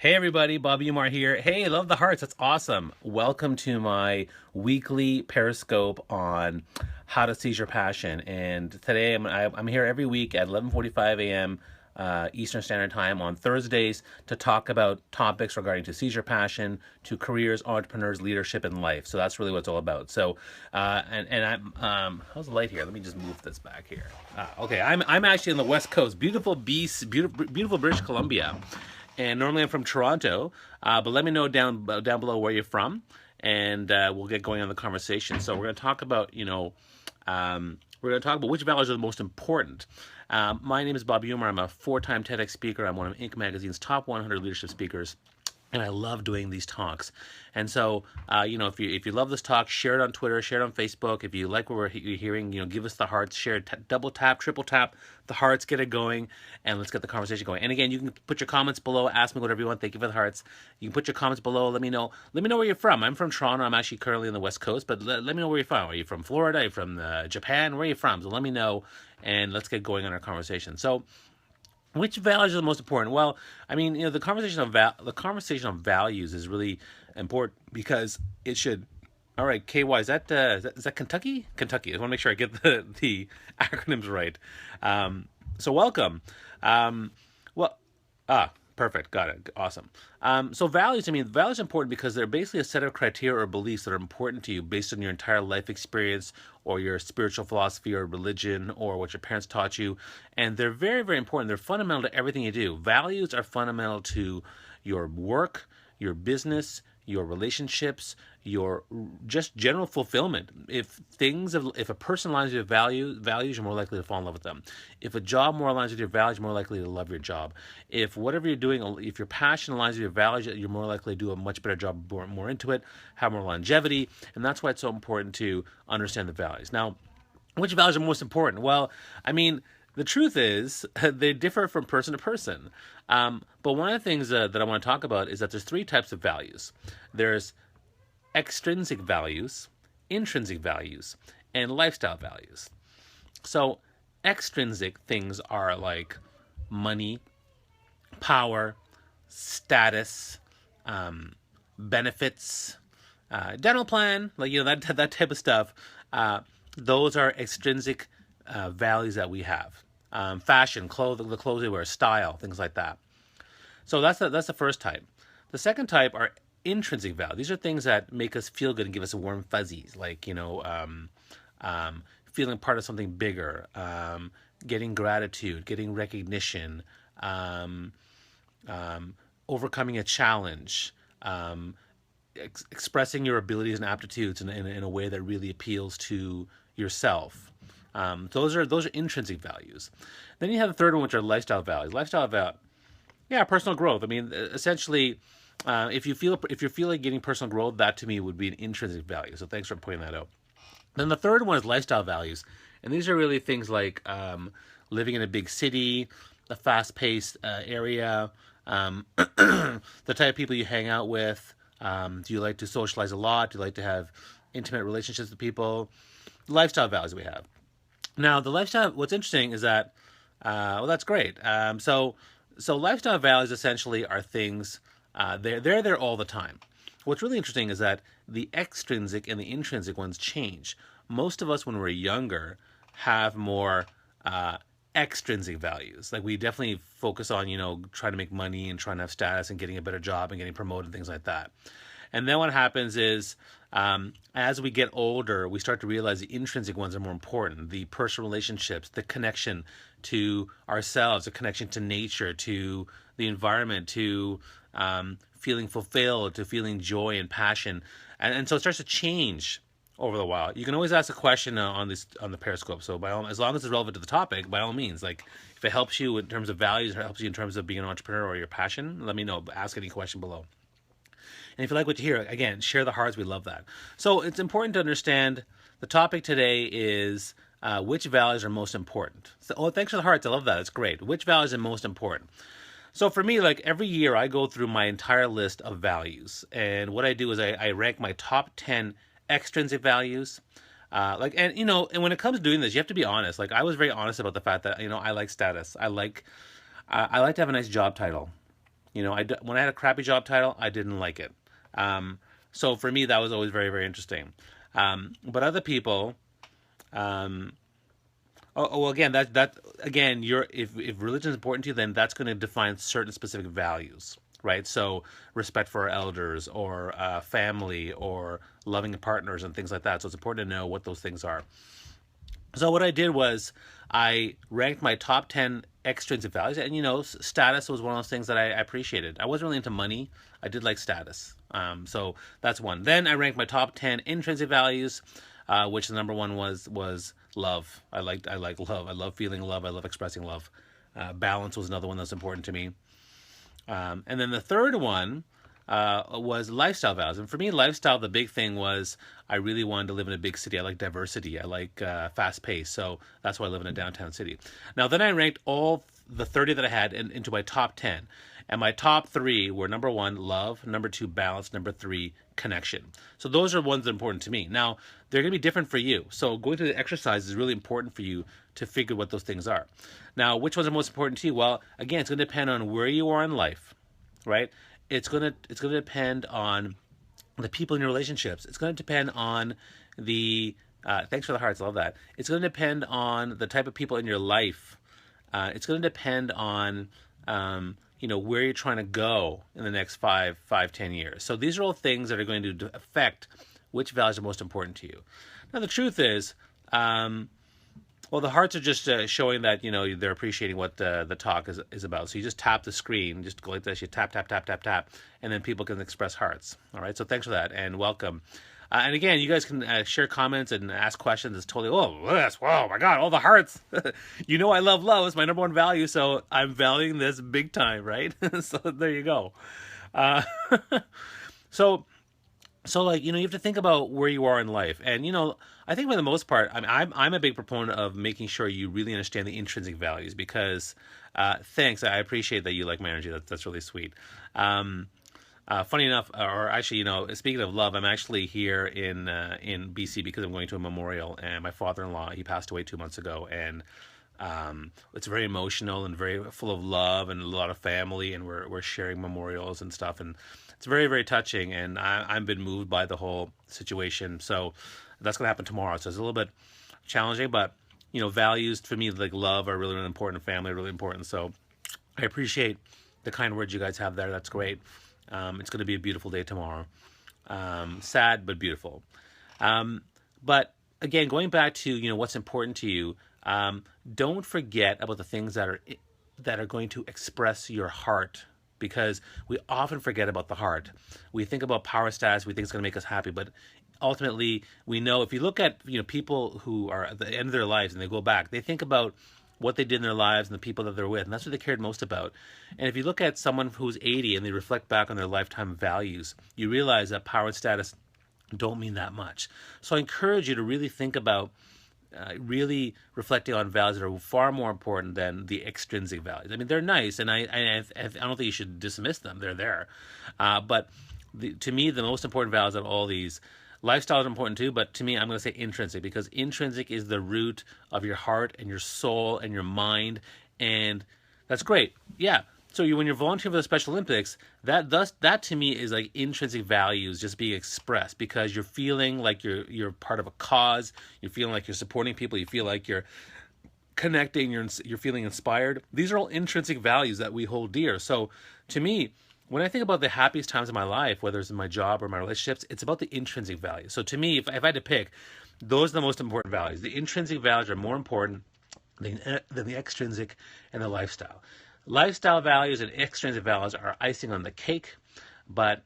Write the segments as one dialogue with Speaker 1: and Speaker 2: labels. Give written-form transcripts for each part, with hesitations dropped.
Speaker 1: Hey everybody, Bobby Umar here. Hey, love the hearts. That's awesome. Welcome to my weekly Periscope on how to seize your passion. And today I'm here every week at 11:45 a.m. Eastern Standard Time on Thursdays to talk about topics regarding to seize your passion, to careers, entrepreneurs, leadership, and life. So that's really what it's all about. So, and I'm how's the light here? Let me just move this back here. Okay, I'm actually on the West Coast, beautiful British Columbia. And normally I'm from Toronto, but let me know down below where you're from, and we'll get going on the conversation. So we're going to talk about, we're going to talk about which values are the most important. My name is Bobby Umar. I'm a four-time TEDx speaker. I'm one of Inc. magazine's top 100 leadership speakers. And I love doing these talks. And so, if you love this talk, share it on Twitter, share it on Facebook. If you like what you're hearing, give us the hearts, share it, double tap, triple tap the hearts, get it going, and let's get the conversation going. And again, you can put your comments below, ask me whatever you want. Thank you for the hearts. You can put your comments below. Let me know where you're from. I'm from Toronto. I'm actually currently on the West Coast, but let me know where you're from. Are you from Florida? Are you from Japan? Where are you from? So let me know, and let's get going on our conversation. So, which values are the most important? Well, I mean, the conversation on values is really important because it should. All right, KY, is that Kentucky? Kentucky. I want to make sure I get the acronyms right. So welcome. Well, perfect. Got it. Awesome. So values, values are important because they're basically a set of criteria or beliefs that are important to you based on your entire life experience or your spiritual philosophy or religion or what your parents taught you. And they're very, very important. They're fundamental to everything you do. Values are fundamental to your work, your business, your relationships, your just general fulfillment. If a person aligns with your values, you're more likely to fall in love with them. If a job more aligns with your values, you're more likely to love your job. If whatever you're doing, if your passion aligns with your values, you're more likely to do a much better job, more into it, have more longevity, and that's why it's so important to understand the values. Now, which values are most important? Well, the truth is they differ from person to person. But one of the things that I want to talk about is that there's three types of values. There's extrinsic values, intrinsic values, and lifestyle values. So extrinsic things are like money, power, status, benefits, dental plan, that type of stuff. Those are extrinsic values that we have. Fashion, the clothes we wear, style, things like that. So that's the first type. The second type are intrinsic values. These are things that make us feel good and give us warm fuzzies, like feeling part of something bigger, getting gratitude, getting recognition, overcoming a challenge, expressing your abilities and aptitudes in a way that really appeals to yourself. Those are intrinsic values. Then you have the third one, which are lifestyle values. Personal growth. Essentially, if you feel like getting personal growth, that to me would be an intrinsic value. So thanks for pointing that out. Then the third one is lifestyle values, and these are really things like living in a big city, a fast-paced area, the type of people you hang out with. Do you like to socialize a lot? Do you like to have intimate relationships with people? The lifestyle values we have. Now, the lifestyle. What's interesting is that, that's great. So lifestyle values essentially are things. They're there all the time. What's really interesting is that the extrinsic and the intrinsic ones change. Most of us, when we're younger, have more extrinsic values. Like we definitely focus on, trying to make money and trying to have status and getting a better job and getting promoted and things like that. And then what happens is, as we get older, we start to realize the intrinsic ones are more important. The personal relationships, the connection to ourselves, the connection to nature, to the environment, to feeling fulfilled, to feeling joy and passion. And so it starts to change over the while. You can always ask a question on the Periscope. So as long as it's relevant to the topic, by all means, like if it helps you in terms of values or helps you in terms of being an entrepreneur or your passion, let me know. Ask any question below. And if you like what you hear, again, share the hearts. We love that. So it's important to understand the topic today is which values are most important. So, thanks for the hearts. I love that. It's great. Which values are most important? So for me, like every year, I go through my entire list of values. And what I do is I rank my top 10 extrinsic values. And when it comes to doing this, you have to be honest. Like I was very honest about the fact that, I like status. I like to have a nice job title. When I had a crappy job title, I didn't like it. So for me, that was always very, very interesting. But other people, um, well, again, that again, if religion is important to you, then that's going to define certain specific values, right? So respect for our elders, or family, or loving partners, and things like that. So it's important to know what those things are. So what I did was I ranked my top 10 extrinsic values, and status was one of those things that I appreciated. I wasn't really into money. I did like status. So that's one. Then I ranked my top 10 intrinsic values, which the number one was love. I like love. I love feeling love. I love expressing love. Balance was another one that's important to me. And then the third one was lifestyle values. And for me, lifestyle, the big thing was I really wanted to live in a big city. I like diversity. I like fast pace. So that's why I live in a downtown city. Now, then I ranked all the 30 that I had into my top 10. And my top three were: number one, love; number two, balance; number three, connection. So those are ones that are important to me. Now, they're going to be different for you. So going through the exercise is really important for you to figure what those things are. Now, which ones are most important to you? Well, again, it's going to depend on where you are in life, right? It's gonna depend on the people in your relationships. It's going to depend on the thanks for the hearts. I love that. It's going to depend on the type of people in your life. It's going to depend on where you're trying to go in the next 10 years. So these are all things that are going to affect which values are most important to you. Now, the truth is, well, the hearts are just showing that they're appreciating what the talk is about. So you just tap the screen, just go like this. You tap, tap, tap, tap, tap, and then people can express hearts. All right. So thanks for that, and welcome. And again, you guys can share comments and ask questions. It's totally, oh my God, all the hearts. I love love. It's my number one value, so I'm valuing this big time, right? So there you go. So you have to think about where you are in life. And, I think for the most part, I'm a big proponent of making sure you really understand the intrinsic values, because, thanks, I appreciate that you like my energy. That's really sweet. Funny enough, or actually, speaking of love, I'm actually here in BC because I'm going to a memorial, and my father-in-law, he passed away 2 months ago, and it's very emotional and very full of love and a lot of family, and we're sharing memorials and stuff, and it's very, very touching, and I've been moved by the whole situation. So that's going to happen tomorrow. So it's a little bit challenging, but values for me, like love, are really, really important. Family are really important. So I appreciate the kind words you guys have there. That's great. It's going to be a beautiful day tomorrow. Sad, but beautiful. But again, going back to what's important to you, don't forget about the things that are going to express your heart, because we often forget about the heart. We think about power status. We think it's going to make us happy, but ultimately, we know if you look at people who are at the end of their lives and they go back, they think about what they did in their lives and the people that they're with, and that's what they cared most about. And if you look at someone who's 80 and they reflect back on their lifetime values, you realize that power and status don't mean that much. So I encourage you to really think about really reflecting on values that are far more important than the extrinsic values. I mean, they're nice, and I don't think you should dismiss them. They're there. But to me, the most important values of all these, lifestyle is important too, but to me, I'm going to say intrinsic, because intrinsic is the root of your heart and your soul and your mind, and that's great. Yeah. So when you're volunteering for the Special Olympics, that to me is like intrinsic values just being expressed, because you're feeling like you're part of a cause. You're feeling like you're supporting people. You feel like you're connecting. You're feeling inspired. These are all intrinsic values that we hold dear. So to me, when I think about the happiest times of my life, whether it's in my job or my relationships, it's about the intrinsic values. So to me, if I had to pick, those are the most important values. The intrinsic values are more important than the extrinsic and the lifestyle. Lifestyle values and extrinsic values are icing on the cake, but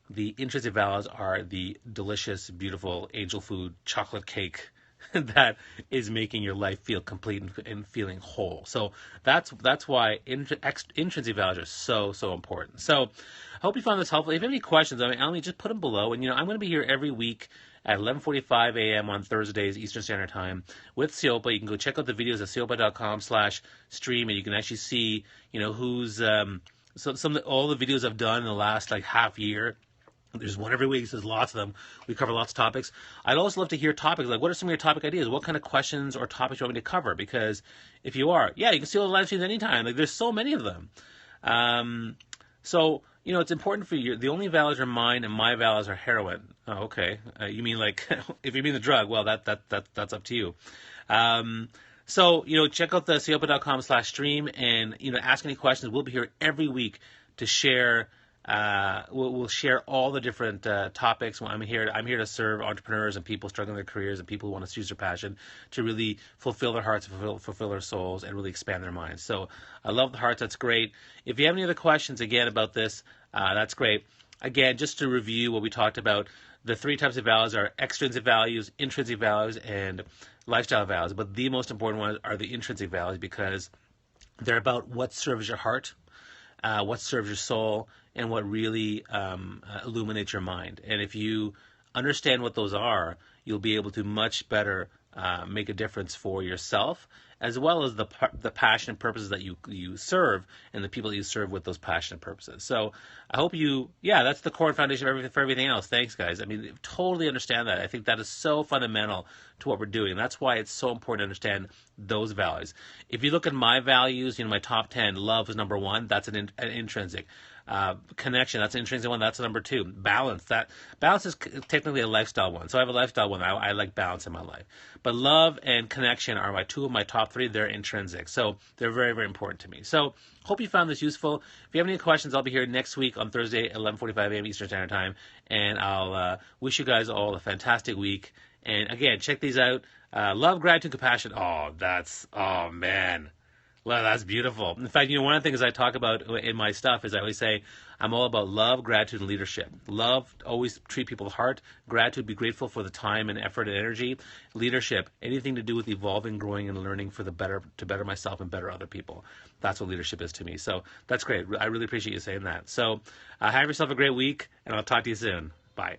Speaker 1: the intrinsic values are the delicious, beautiful angel food chocolate cake that is making your life feel complete and feeling whole. So that's why intrinsic values are so important. So I hope you found this helpful. If you have any questions, just put them below. And I'm going to be here every week at 11:45 a.m. on Thursdays Eastern Standard Time with Siopa. You can go check out the videos at siopa.com/stream, and you can actually see who's all the videos I've done in the last half year. There's one every week, so there's lots of them. We cover lots of topics. I'd also love to hear topics, like what are some of your topic ideas? What kind of questions or topics you want me to cover? Because if you are, you can see all the live streams anytime. There's so many of them. So, it's important for you. The only values are mine, and my values are heroin. Oh, okay. You mean like, if you mean the drug, well, that's up to you. Um, so, check out the seopa.com/stream and, ask any questions. We'll be here every week to share. We'll share all the different topics. I'm here to serve entrepreneurs and people struggling in their careers and people who want to choose their passion to really fulfill their hearts, fulfill their souls, and really expand their minds. So I love the hearts. That's great. If you have any other questions again about this, that's great. Again, just to review what we talked about, the three types of values are extrinsic values, intrinsic values, and lifestyle values. But the most important ones are the intrinsic values because they're about what serves your heart, what serves your soul, and what really illuminates your mind. And if you understand what those are, you'll be able to much better make a difference for yourself, as well as the passion and purposes that you serve and the people that you serve with those passion and purposes. So I hope that's the core and foundation of for everything else. Thanks, guys. I mean, totally understand that. I think that is so fundamental to what we're doing. That's why it's so important to understand those values. If you look at my values, my top 10, love is number one. That's an intrinsic. Connection, that's an intrinsic one. That's number two. Balance is technically a lifestyle one. So I have a lifestyle one. I like balance in my life. But love and connection are two of my top three. They're intrinsic. So they're very, very important to me. So hope you found this useful. If you have any questions, I'll be here next week on Thursday at 11:45 a.m. Eastern Standard Time. And I'll wish you guys all a fantastic week. And again, check these out. Love, gratitude, compassion. Oh, man. Well, that's beautiful. In fact, one of the things I talk about in my stuff is I always say I'm all about love, gratitude, and leadership. Love, always treat people with heart. Gratitude, be grateful for the time and effort and energy. Leadership, anything to do with evolving, growing, and learning for to better myself and better other people. That's what leadership is to me. So that's great. I really appreciate you saying that. So have yourself a great week, and I'll talk to you soon. Bye.